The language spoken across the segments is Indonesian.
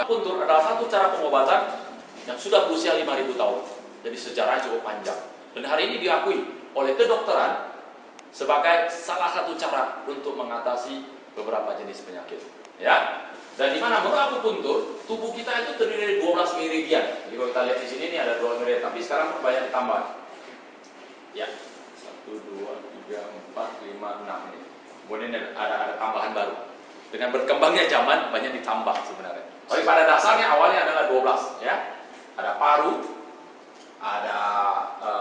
Akupuntur adalah satu cara pengobatan yang sudah berusia 5.000 tahun. Jadi sejarahnya cukup panjang. Dan hari ini diakui oleh kedokteran sebagai salah satu cara untuk mengatasi beberapa jenis penyakit. Ya. Dan di mana menurut akupuntur, tubuh kita itu terdiri dari 12 meridian. Jadi kalau kita lihat di sini ini ada 12 meridian, tapi sekarang banyak ditambah. Ya. 1, 2, 3, 4, 5, 6 ini. Kemudian ada tambahan baru. Dengan berkembangnya zaman banyak ditambah sebenarnya. Tapi pada dasarnya awalnya adalah 12, ya. Ada paru, ada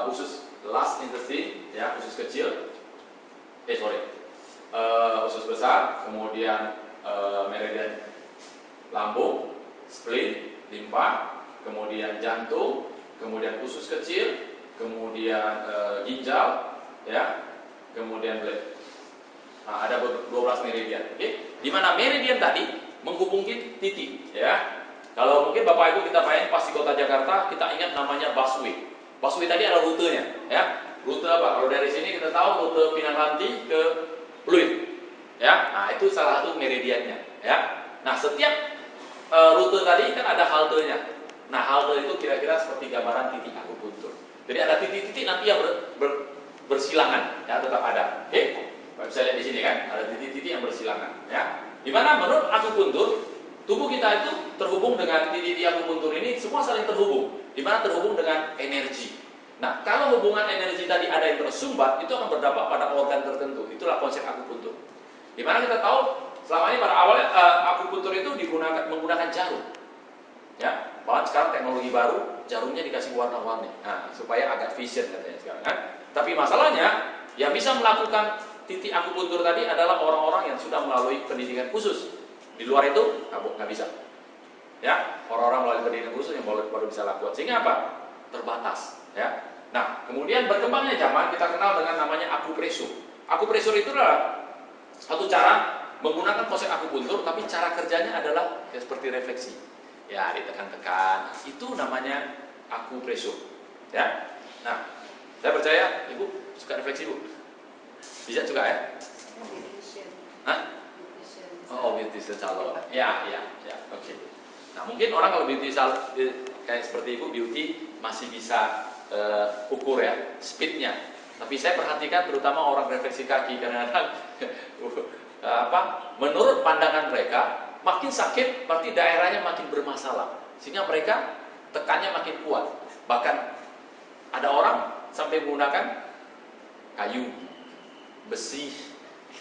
usus last intestine, ya, usus kecil. Usus besar, kemudian meridian lambung, spleen, limfa, kemudian jantung, kemudian usus kecil, kemudian ginjal, ya, kemudian belet. Nah, ada 12 meridian. Okay? Di mana meridian tadi menghubungi titik, ya. Kalau mungkin Bapak Ibu kita bayangin pas di kota Jakarta, kita ingat namanya busway. Busway tadi ada rutenya, ya. Rute apa? Kalau dari sini kita tahu rute Pinangranti ke Pluit, ya. Nah, itu salah satu meridiannya, ya. Nah, setiap rute tadi kan ada haltenya. Nah, halte itu kira-kira seperti gambaran titik akupuntur. Jadi ada titik-titik nanti yang bersilangan, ya, tetap ada. Oke? Bisa lihat di sini kan, ada titik-titik yang bersilangan, ya. Di mana menurut akupuntur, tubuh kita itu terhubung dengan titik-titik akupuntur ini semua saling terhubung. Di mana terhubung dengan energi. Nah, kalau hubungan energi tadi ada yang tersumbat, itu akan berdampak pada organ tertentu. Itulah konsep akupuntur. Di mana kita tahu selama ini pada awalnya akupuntur itu menggunakan jarum. Ya, bahkan sekarang teknologi baru, jarumnya dikasih warna-warni. Nah, supaya agak vision katanya sekarang kan. Tapi masalahnya yang bisa melakukan titik akupuntur tadi adalah orang-orang yang sudah melalui pendidikan khusus. Di luar itu nggak bisa. Ya, orang-orang melalui pendidikan khusus yang baru bisa lakukan. Sehingga apa? Terbatas. Ya. Nah, kemudian berkembangnya zaman kita kenal dengan namanya akupresur. Akupresur itu adalah satu cara menggunakan konsep akupuntur, tapi cara kerjanya adalah ya, seperti refleksi. Ya, ditekan-tekan. Itu namanya akupresur. Ya. Nah, saya percaya Ibu suka refleksi, Bu. Bisa juga ya? Hah? Oh, beauty salon. Ya. Oke. Nah, mungkin orang kalau beauty salon kayak seperti Ibu, beauty masih bisa ukur ya speednya. Tapi saya perhatikan terutama orang refleksi kaki kadang-kadang menurut pandangan mereka makin sakit berarti daerahnya makin bermasalah sehingga mereka tekannya makin kuat. Bahkan ada orang sampai menggunakan kayu, besi,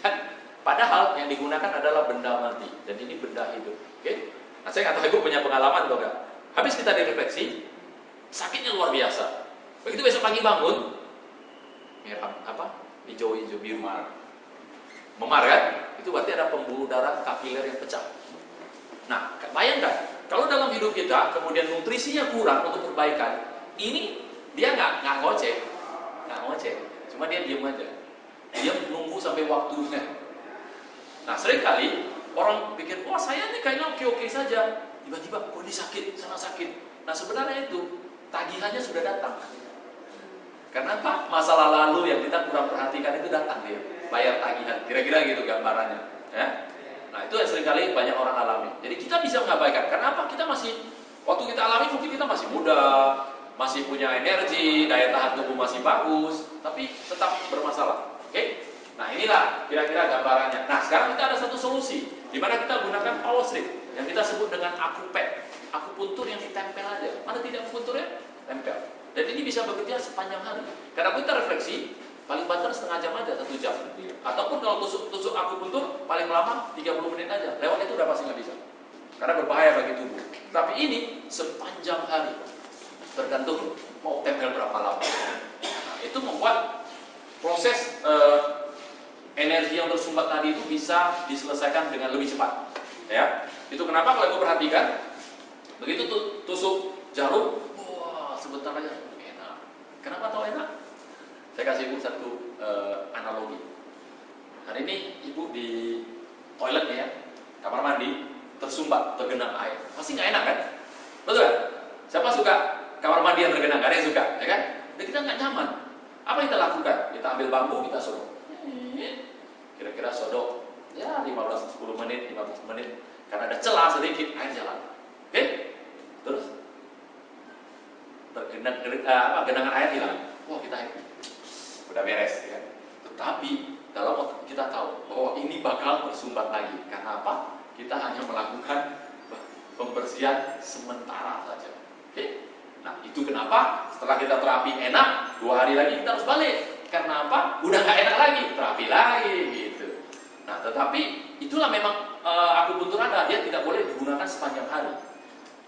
kan? Padahal yang digunakan adalah benda mati dan ini benda hidup. Oke? Nah, saya nggak tahu Ibu punya pengalaman atau enggak. Habis kita direfleksi, sakitnya luar biasa. Begitu besok pagi bangun, merah hijau-hijau biru memar kan? Itu berarti ada pembuluh darah kapiler yang pecah. Nah, bayangkan kalau dalam hidup kita kemudian nutrisinya kurang untuk perbaikan, ini dia nggak ngoceh, cuma dia diam aja, dia menunggu sampai waktunya. Nah, seringkali orang pikir, wah saya ini kayaknya oke-oke saja, tiba-tiba kok ini sakit, sangat sakit. Nah, sebenarnya itu tagihannya sudah datang. Karena apa? Masalah lalu yang kita kurang perhatikan itu datang dia, bayar tagihan. Kira-kira gitu gambarannya. Ya? Nah, itu yang seringkali banyak orang alami. Jadi kita bisa mengabaikan. Karena apa? Kita masih, waktu kita alami mungkin kita masih muda, masih punya energi, daya tahan tubuh masih bagus, tapi tetap bermasalah. Oke? Nah, inilah kira-kira gambarannya. Nah, sekarang kita ada satu solusi, di mana kita gunakan power strip yang kita sebut dengan akupad. Akupuntur yang ditempel aja. Mana tidak akupunturnya? Tempel. Dan ini bisa bekerja sepanjang hari. Karena kita refleksi, paling banter setengah jam aja, 1 jam. Ataupun kalau tusuk akupuntur, paling lama 30 menit aja. Lewat itu udah pasti nggak bisa. Karena berbahaya bagi tubuh. Tapi ini sepanjang hari. Tergantung mau tempel berapa lama. Nah, itu membuat proses energi yang tersumbat tadi itu bisa diselesaikan dengan lebih cepat. Ya, itu kenapa kalau Ibu perhatikan, begitu tusuk jarum, sebentar aja enak. Kenapa tahu enak? Saya kasih Ibu satu analogi. Hari ini Ibu di toilet ya, kamar mandi, tersumbat, tergenang air. Pasti nggak enak kan? Betul kan? Siapa suka kamar mandi yang tergenang? Gak ada yang suka, ya kan? Dan kita nggak nyaman. Apa yang kita lakukan? Kita ambil bambu, kita sodok. Kira-kira sodok ya 10 menit, 15 menit. Karena ada celah sedikit, air jalan. Oke? genangan air hilang. Wah, kita happy, udah beres ya. Tetapi kalau kita tahu bahwa ini bakal bersumbat lagi, karena apa? Kita hanya melakukan pembersihan sementara saja. Oke? Nah, itu kenapa setelah kita terapi enak, 2 hari lagi kita harus balik. Karena apa? Udah gak enak lagi, terapi lagi gitu. Nah, tetapi itulah memang akupuntur ada, dia tidak boleh digunakan sepanjang hari.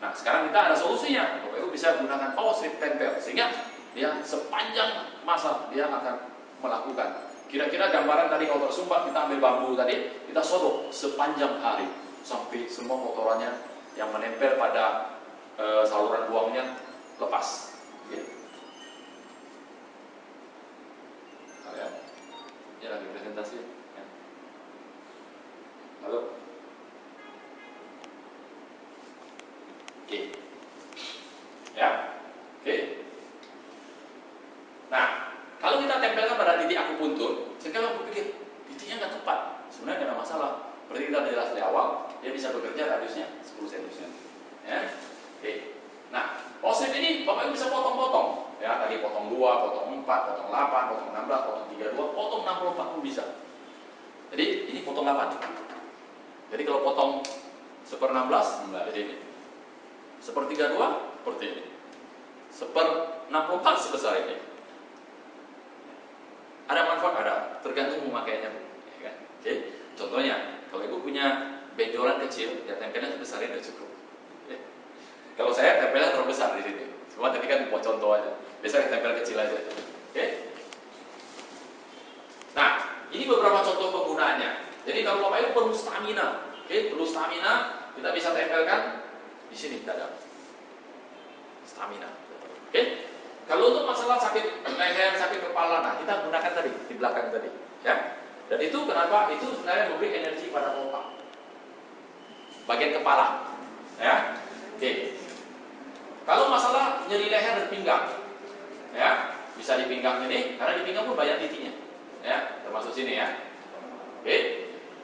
Nah, sekarang kita ada solusinya. Bapak Ibu bisa gunakan power strip tempel, sehingga dia sepanjang masa dia akan melakukan. Kira-kira gambaran tadi kalau tersumbat, kita ambil bambu tadi, kita sodok sepanjang hari sampai semua kotorannya yang menempel pada saluran buangnya lepas. Ya. Kalian, ya lagi presentasi. Ya. Halo. Oke. Ya. Oke. Nah, kalau kita tempelkan pada titik akupuntur, sekarang aku pikir titiknya nggak tepat. Sebenarnya nggak ada masalah. Berarti kita jelas dari awal, dia bisa bekerja radiusnya 10 cm. Ya. Oke. Nah, postrip ini Bapak Ibu bisa potong-potong. Ya, tadi potong 2, potong 4, potong 8, potong 16, potong 32, potong 64 pun bisa. Jadi ini potong 8. Jadi kalau potong 1/16 jadi ini. 1/32 seperti ini. 1/64 sebesar ini. Ada manfaat, ada, tergantung memakainya, ya kan? Oke. Contohnya, kalau Ibu punya benjolan kecil, ya tempelnya sebesar ini sudah cukup. Ya. Kalau saya tempelnya terlalu besar di sini. Cuma tadi kan buat contoh aja. Biasanya tempel kecil aja. Oke. Nah, ini beberapa contoh penggunaannya. Jadi kalau Bapak Ibu perlu stamina, oke, perlu stamina, kita bisa tempelkan di sini dada. Stamina. Oke. Kalau untuk masalah sakit leher, sakit kepala, nah kita gunakan tadi di belakang tadi, ya. Dan itu kenapa? Itu sebenarnya memberi energi pada otak, bagian kepala, ya. Oke. Kalau masalah nyeri leher dan pinggang, ya, bisa di pinggang ini, karena di pinggang pun banyak titiknya, ya, termasuk sini ya. Oke.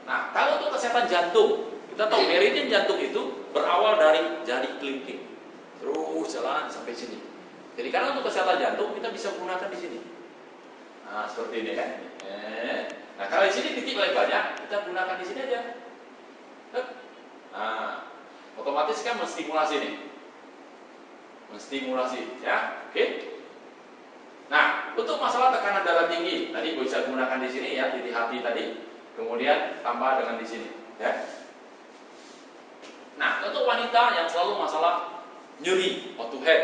Nah, kalau untuk kesehatan jantung, kita tahu meridian jantung itu berawal dari jari kelingking, terus jalan sampai sini. Jadi karena untuk kesehatan jantung kita bisa gunakan di sini. Nah, seperti ini kan. Nah, kalau di sini titik paling banyak, kita gunakan di sini aja. Nah, otomatis kan menstimulasi nih. Menstimulasi, ya. Oke. Nah, untuk masalah tekanan darah tinggi, tadi bisa gunakan di sini ya, titik hati tadi. Kemudian tambah dengan di sini, ya. Nah, untuk wanita yang selalu masalah nyeri waktu head,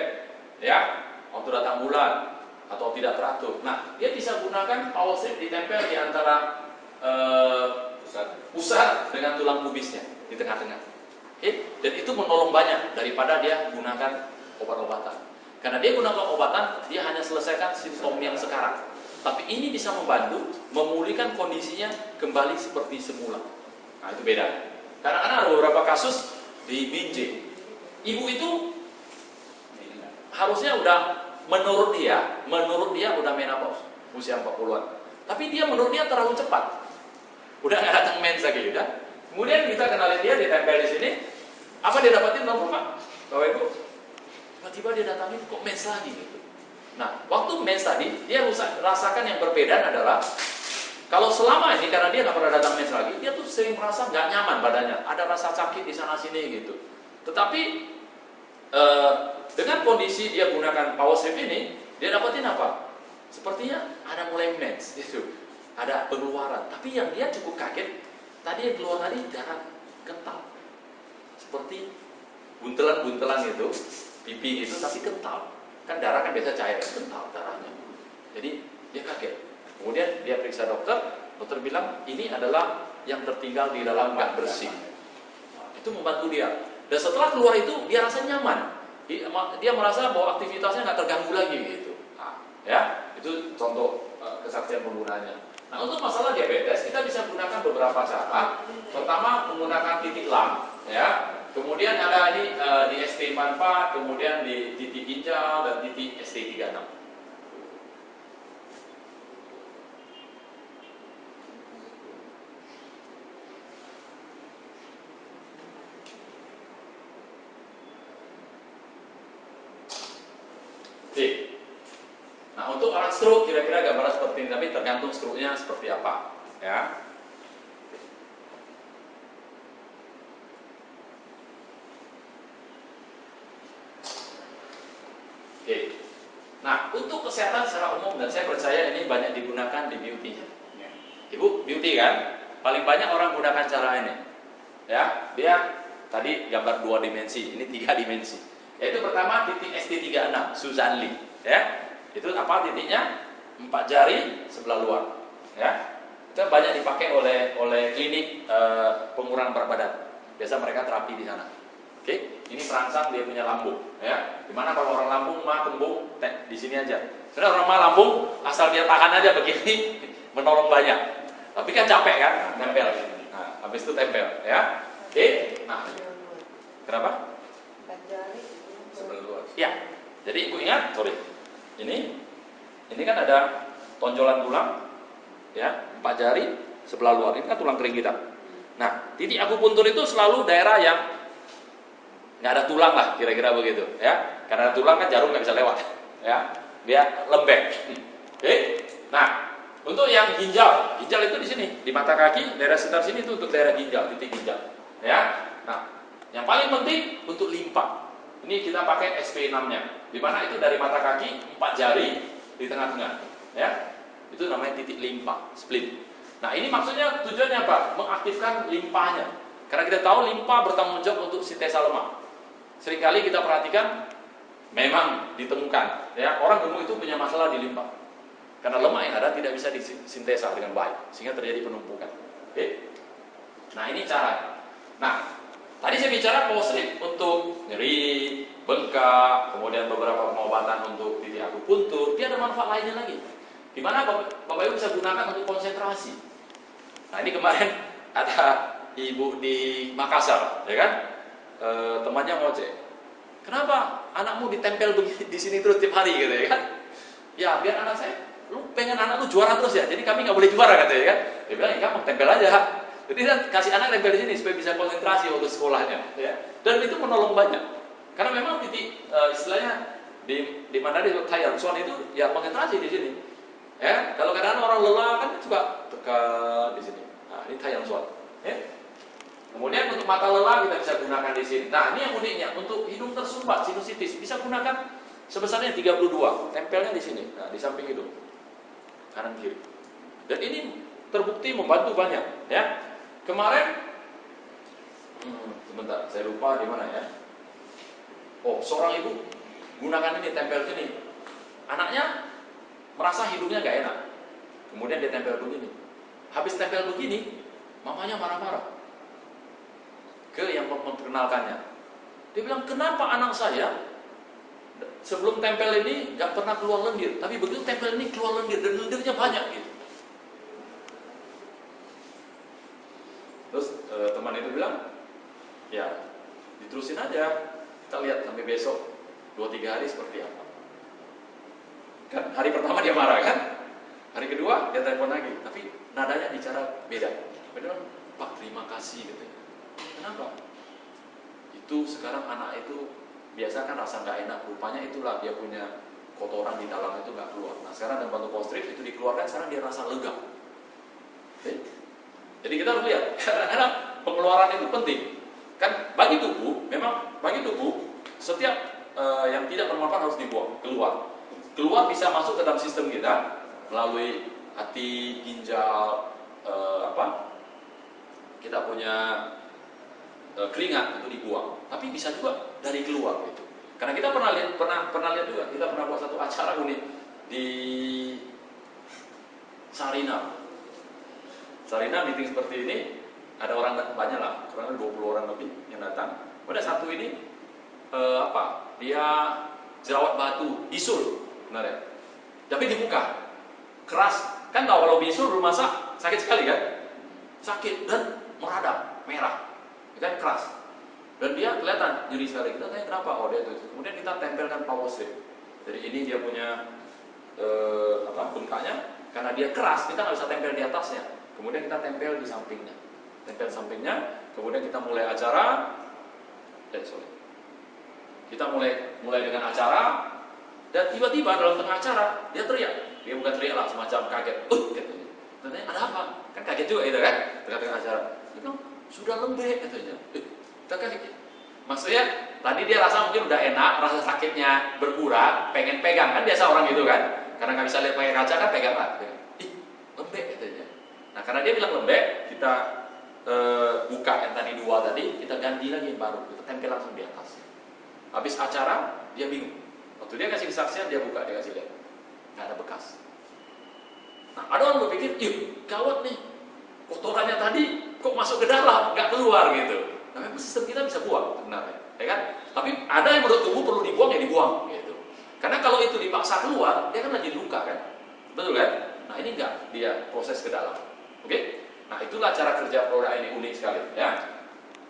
ya, waktu datang bulan atau tidak teratur. Nah, dia bisa gunakan power strip ditempel di antara pusat dengan tulang pubisnya di tengah-tengah. Oke? Dan itu menolong banyak daripada dia gunakan obat-obatan. Karena dia gunakan obatan, dia hanya selesaikan simptom yang sekarang. Tapi ini bisa membantu memulihkan kondisinya kembali seperti semula. Nah, itu beda. Kadang-kadang ada beberapa kasus di BJ. Ibu itu harusnya udah menurut dia udah menopause usia 40-an. Tapi dia menurut dia terlalu cepat. Udah nggak datang mens lagi udah. Kemudian kita kenalin dia, ditempel di sini. Apa dia dapatin tahu Pak? Bapak Ibu? Tiba-tiba dia datangin kok mens lagi gitu. Nah, waktu mens tadi dia rasakan yang berbeda adalah kalau selama ini karena dia nggak pernah datang mens lagi, dia tuh sering merasa nggak nyaman badannya, ada rasa sakit di sana sini gitu. Tetapi dengan kondisi dia gunakan power strip ini, dia dapetin apa? Sepertinya ada mulai mens, gitu. Ada pengeluaran. Tapi yang dia cukup kaget, tadi yang keluar tadi darah kental, seperti buntelan-buntelan gitu, pipi gitu, tapi kental. Kan darah kan biasa cair, kental darahnya. Jadi dia kaget. Kemudian dia periksa dokter, dokter bilang ini adalah yang tertinggal di dalam nggak bersih. Itu membantu dia. Dan setelah keluar itu dia rasa nyaman. Dia merasa bahwa aktivitasnya nggak terganggu lagi gitu. Nah, ya, itu contoh kesaksian penggunanya. Nah, untuk masalah diabetes kita bisa gunakan beberapa cara. Pertama menggunakan titik lam, ya. Kemudian ada ini di ST44, kemudian di titik ginjal dan titik ST36. Oke. Nah, untuk orang stroke kira-kira gambaran seperti ini, tapi tergantung stroke-nya seperti apa, ya. Oke. Nah, untuk kesehatan secara umum, dan saya percaya ini banyak digunakan di beauty. Ibu, beauty kan? Paling banyak orang gunakan cara ini. Ya, dia tadi gambar 2 dimensi, ini 3 dimensi. Yaitu pertama titik ST36, Susan Lee. Ya, itu apa titiknya? 4 jari sebelah luar. Ya, itu banyak dipakai oleh klinik pengurangan berat badan. Biasa mereka terapi di sana. Oke, ini perangsang dia punya lambung, ya. Dimana kalau orang lambung mah kembung di sini aja. Sebenarnya orang mah lambung asal dia tahan aja begini menolong banyak. Tapi kan capek kan, tempel. Nah, habis itu tempel, ya. Oke, nah, kenapa? Sebelah luar. Ya, jadi ibu ingat, sorry. Ini kan ada tonjolan tulang, ya, 4 jari sebelah luar. Ini kan tulang kering kita. Nah, titik akupuntur itu selalu daerah yang nggak ada tulang lah, kira-kira begitu, ya. Karena tulang kan jarum nggak bisa lewat, ya. Dia lembek. Oke. Nah, untuk yang ginjal itu di sini, di mata kaki, daerah sekitar sini itu untuk daerah ginjal, titik ginjal, ya. Nah, yang paling penting untuk limpa. Ini kita pakai SP6-nya, di mana itu dari mata kaki 4 jari di tengah-tengah, ya. Itu namanya titik limpa, spleen. Nah, ini maksudnya tujuannya apa? Mengaktifkan limpanya. Karena kita tahu limpa bertanggung jawab untuk sintesa lemak. Seringkali kita perhatikan memang ditemukan, ya, orang gemuk itu punya masalah di limpa. Karena lemak yang ada tidak bisa disintesa dengan baik, sehingga terjadi penumpukan. Oke. Nah, ini cara. Nah, tadi saya bicara postrip untuk nyeri, bengkak, kemudian beberapa pengobatan untuk titik akupuntur. Dia ada manfaat lainnya lagi. Di mana Bapak Ibu bisa gunakan untuk konsentrasi. Nah, ini kemarin ada ibu di Makassar, ya kan? Temannya ngoceh. Kenapa anakmu ditempel begini di sini terus tiap hari, gitu ya kan? Ya, biar anak saya, lu pengen anak lu juara terus ya. Jadi kami nggak boleh juara, katanya kan? Dia bilang, ya kamu tempel aja. Jadi kan kasih anak tempel di sini supaya bisa konsentrasi untuk sekolahnya, ya. Dan itu menolong banyak. Karena memang titik istilahnya di mana di Thailand Swan itu ya konsentrasi di sini. Ya, kalau kadang-kadang orang lelah kan juga tekan di sini. Nah, ini Thailand Swan, ya. Kemudian untuk mata lelah kita bisa gunakan di sini. Nah, ini yang uniknya, untuk hidung tersumbat, sinusitis, bisa gunakan sebesarnya 32, tempelnya di sini, nah, di samping hidung, kanan kiri. Dan ini terbukti membantu banyak, ya. Kemarin, sebentar, saya lupa di mana ya. Oh, seorang ibu gunakan ini, tempel sini. Anaknya merasa hidungnya nggak enak, kemudian dia tempel begini. Habis tempel begini, mamanya marah-marah ke yang memperkenalkannya. Dia bilang, kenapa anak saya sebelum tempel ini nggak pernah keluar lendir, tapi begitu tempel ini keluar lendir, dan lendirnya banyak gitu. Terus teman itu bilang, ya diterusin aja, kita lihat sampai besok 2-3 hari seperti apa. Kan hari pertama dia marah kan, hari kedua dia telepon lagi, tapi nadanya bicara beda. Dia bilang, Pak terima kasih gitu. Kenapa? Itu sekarang anak itu biasa kan rasa nggak enak, rupanya itulah dia punya kotoran di dalam itu nggak keluar. Nah sekarang dengan bantu postrip itu dikeluarkan, sekarang dia rasa lega. Oke? Jadi kita harus lihat, karena pengeluaran itu penting. Kan bagi tubuh, memang bagi tubuh setiap yang tidak bermanfaat harus dibuang, keluar. Keluar bisa masuk ke dalam sistem kita melalui hati, ginjal, kita punya keringat untuk dibuang, tapi bisa juga dari keluar gitu. Karena kita pernah lihat juga, kita pernah buat satu acara unik di Sarina meeting seperti ini, ada orang banyak lah, kurang lebih 20 orang lebih yang datang. Pada satu ini dia jerawat batu, bisul, benar ya? Tapi dibuka, keras. Kan tahu kalau bisul rumah sakit sekali kan? Sakit dan meradang, merah. Kan keras, dan dia kelihatan nyeri sekali. Kita tanya kenapa, oh dia itu. Kemudian kita tempelkan power strip. Jadi ini dia punya bengkaknya, karena dia keras kita nggak bisa tempel di atasnya. Kemudian kita tempel di sampingnya, kemudian kita mulai acara. Kita mulai dengan acara, Dan tiba-tiba dalam tengah acara dia teriak. Dia bukan teriak lah, semacam kaget. Katanya. Tanya, ada apa? Kan kaget juga itu kan, tengah-tengah acara. Dia bilang, sudah lembek katanya. Kita kaget. Maksudnya tadi dia rasa mungkin udah enak, rasa sakitnya berkurang, pengen pegang kan biasa orang gitu kan. Karena nggak bisa lihat pakai kaca kan pegang lah. Lembek katanya. Nah karena dia bilang lembek, kita buka yang tadi dua tadi, kita ganti lagi yang baru, kita tempel langsung di atas. Habis acara dia bingung. Waktu dia kasih kesaksian dia buka, dia kasih lihat, nggak ada bekas. Nah ada orang berpikir, gawat nih, kotorannya tadi kok masuk ke dalam, nggak keluar gitu. Nah, sistem kita bisa buang sebenarnya, ya kan? Tapi ada yang menurut tubuh perlu dibuang ya dibuang, gitu. Karena kalau itu dipaksa keluar, dia kan lagi luka kan, betul kan? Nah ini enggak, dia proses ke dalam, oke? Nah itulah cara kerja produk ini, unik sekali, ya.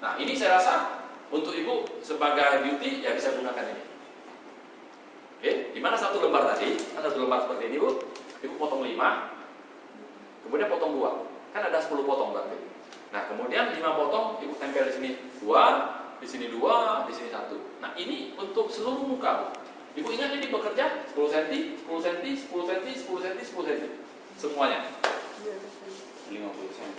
Nah ini saya rasa untuk ibu sebagai beauty ya bisa gunakan ini. Oke, dimana satu lembar tadi, satu lembar seperti ini bu, ibu potong 5, kemudian potong 2, kan ada 10 potong berarti. Nah, kemudian 5 potong, ibu tempel di sini 2, di sini 2, di sini 1. Nah, ini untuk seluruh muka. Ibu ingat ini bekerja 10 cm, 10 cm, 10 cm, 10 cm, 10 cm. Semuanya. 50 cm.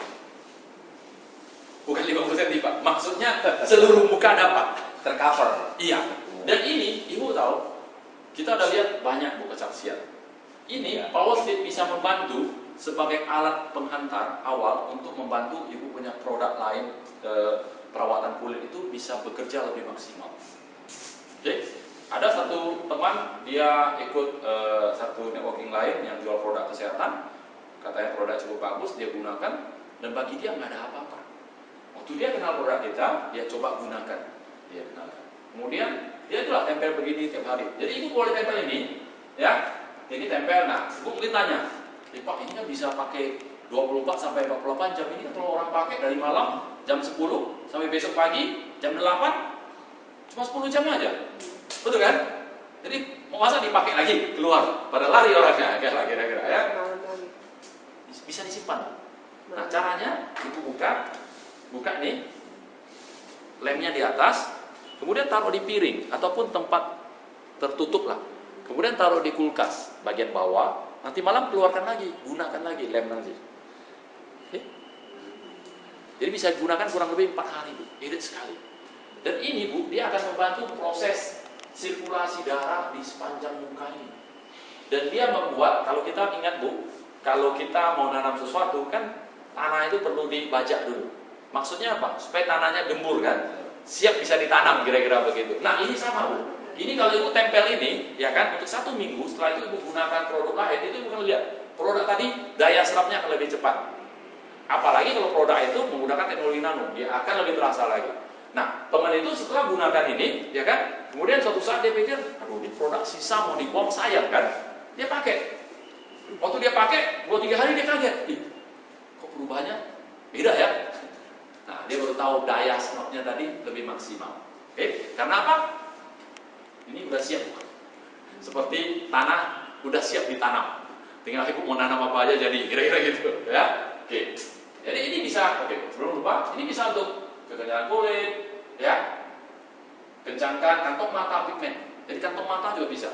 Bukan 50 cm, Pak. Maksudnya seluruh muka dapat tercover. Iya. Dan ini, ibu tahu, kita udah lihat banyak bu kesaksian. Ini Power Slip bisa membantu sebagai alat penghantar awal untuk membantu ibu punya produk lain perawatan kulit itu bisa bekerja lebih maksimal. Oke, ada satu teman dia ikut satu networking lain yang jual produk kesehatan, katanya produk cukup bagus dia gunakan dan bagi dia nggak ada apa-apa. Waktu dia kenal produk kita, dia coba gunakan, dia gunakan. Kemudian dia itulah tempel begini tiap hari. Jadi ibu boleh tempel ini, ya, ini tempel. Nah, ibu mungkin tanya. Pak ini kan bisa pakai 24 sampai 48 jam. Ini kan kalau orang pakai dari malam jam 10 sampai besok pagi jam 8 cuma 10 jam aja, betul kan? Jadi mau masa dipakai lagi keluar pada lari orangnya kira-kira ya, bisa disimpan. Nah caranya ibu buka nih lemnya di atas, kemudian taruh di piring ataupun tempat tertutup lah, kemudian taruh di kulkas bagian bawah. Nanti malam keluarkan lagi, gunakan lagi lem nanti. Oke? Jadi bisa digunakan kurang lebih 4 hari, Bu. Irit sekali. Dan ini, Bu, dia akan membantu proses sirkulasi darah di sepanjang muka ini. Dan dia membuat, kalau kita ingat, Bu, kalau kita mau nanam sesuatu, kan tanah itu perlu dibajak dulu. Maksudnya apa? Supaya tanahnya gembur, kan? Siap bisa ditanam, kira-kira begitu. Nah, ini sama, Bu. Ini kalau ibu tempel ini, ya kan, untuk 1 minggu, setelah itu ibu gunakan produk lain, itu ibu akan lihat, produk tadi daya serapnya akan lebih cepat. Apalagi kalau produk itu menggunakan teknologi nano, dia akan lebih terasa lagi. Nah, teman itu setelah gunakan ini, ya kan, kemudian suatu saat dia pikir, aduh ini produk sisa mau dibuang sayang kan, dia pakai. Waktu dia pakai, 2-3 hari dia kaget, kok perubahannya beda ya? Nah, dia baru tahu daya serapnya tadi lebih maksimal. Oke, karena apa? Ini udah siap, seperti tanah udah siap ditanam. Tinggal ibu mau nanam apa aja jadi, kira-kira gitu, ya. Oke. Jadi ini bisa, sebelum lupa, ini bisa untuk kekenyalan kulit, ya. Kencangkan kantong mata pigmen. Jadi kantong mata juga bisa.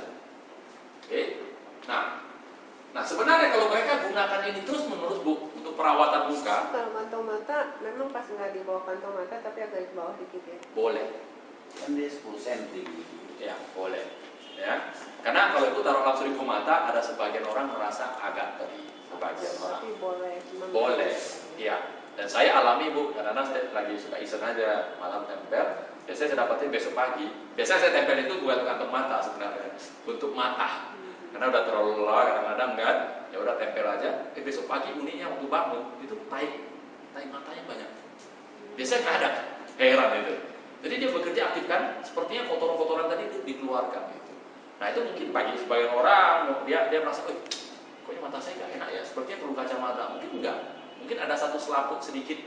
Oke. Nah sebenarnya kalau mereka gunakan ini terus menerus Bu untuk perawatan muka. Kalau kantong mata, memang pas nggak di bawah kantong mata, tapi agak di bawah dikit ya. Boleh. Kan dia 10 cm. Ya, boleh. Ya. Karena kalau itu taruh langsung di mata, ada sebagian orang merasa agak perih. Sebagian orang. Tapi boleh. Boleh. Iya. Dan saya alami Bu, karena saya lagi suka iseng aja malam tempel. Biasanya saya dapatin besok pagi. Biasanya saya tempel itu bukan kantong mata sebenarnya, untuk mata. Karena udah terlalu lelah kadang-kadang kan, ya udah tempel aja. Besok pagi uniknya waktu bangun itu tai matanya banyak. Biasanya nggak ada. Heran itu. Jadi dia bekerja aktif kan, sepertinya kotoran-kotoran tadi itu dikeluarkan gitu. Nah itu mungkin bagi sebagian orang dia merasa, kok mata saya nggak enak ya, sepertinya perlu kacamata. Mungkin enggak, mungkin ada satu selaput sedikit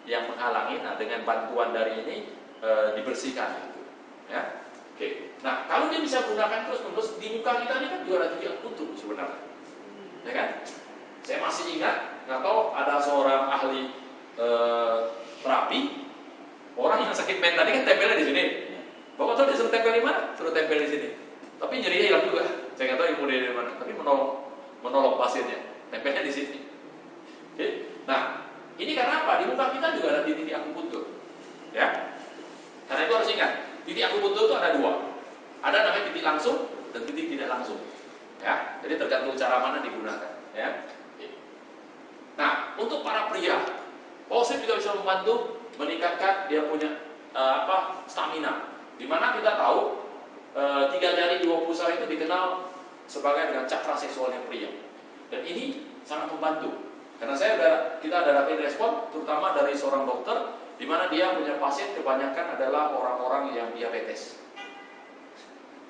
yang menghalangi. Nah dengan bantuan dari ini dibersihkan gitu, ya. Oke. Nah kalau dia bisa gunakan terus di muka kita ini kan juga ada juga untuk sebenarnya, ya kan? Saya masih ingat, nggak tahu ada seorang ahli terapi. Orang yang sakit men tadi kan tempelnya di sini. Bapak tahu disuruh tempel di mana? Suruh tempel di sini. Tapi nyerinya hilang juga. Saya nggak tahu ilmu dari mana. Tapi menolong pasiennya. Tempelnya di sini. Oke. Nah, ini karena apa? Di muka kita juga ada titik akupuntur. Ya. Karena itu harus ingat, titik akupuntur itu ada dua. Ada namanya titik langsung dan titik tidak langsung. Ya. Jadi tergantung cara mana digunakan. Ya. Nah, untuk para pria, Posip juga bisa membantu meningkatkan dia punya stamina. Dimana kita tahu 3 jari 2 pusar itu dikenal sebagai dengan cakra seksualnya pria. Dan ini sangat membantu. Karena kita ada rapid respon, terutama dari seorang dokter, di mana dia punya pasien kebanyakan adalah orang-orang yang diabetes.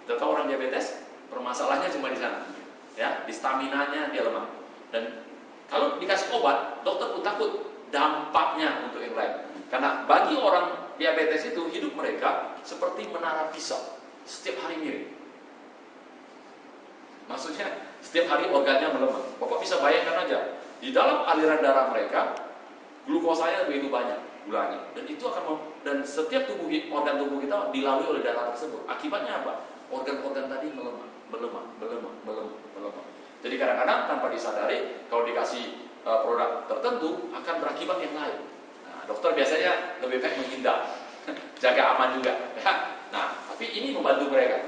Kita tahu orang diabetes, permasalahannya cuma di sana, ya, di staminanya dia lemah. Dan kalau dikasih obat, dokter pun takut dampaknya untuk yang lain. Karena bagi orang diabetes itu hidup mereka seperti menara pisau, setiap hari mirip. Maksudnya setiap hari organnya melemah. Bapak bisa bayangkan aja, di dalam aliran darah mereka glukosanya begitu banyak, gulanya, dan itu dan setiap organ tubuh kita dilalui oleh darah tersebut. Akibatnya apa? Organ-organ tadi melemah. Jadi kadang-kadang tanpa disadari, kalau dikasih produk tertentu akan berakibat yang lain. Nah, dokter biasanya lebih baik menghindar, jaga aman juga. Nah, tapi ini membantu mereka.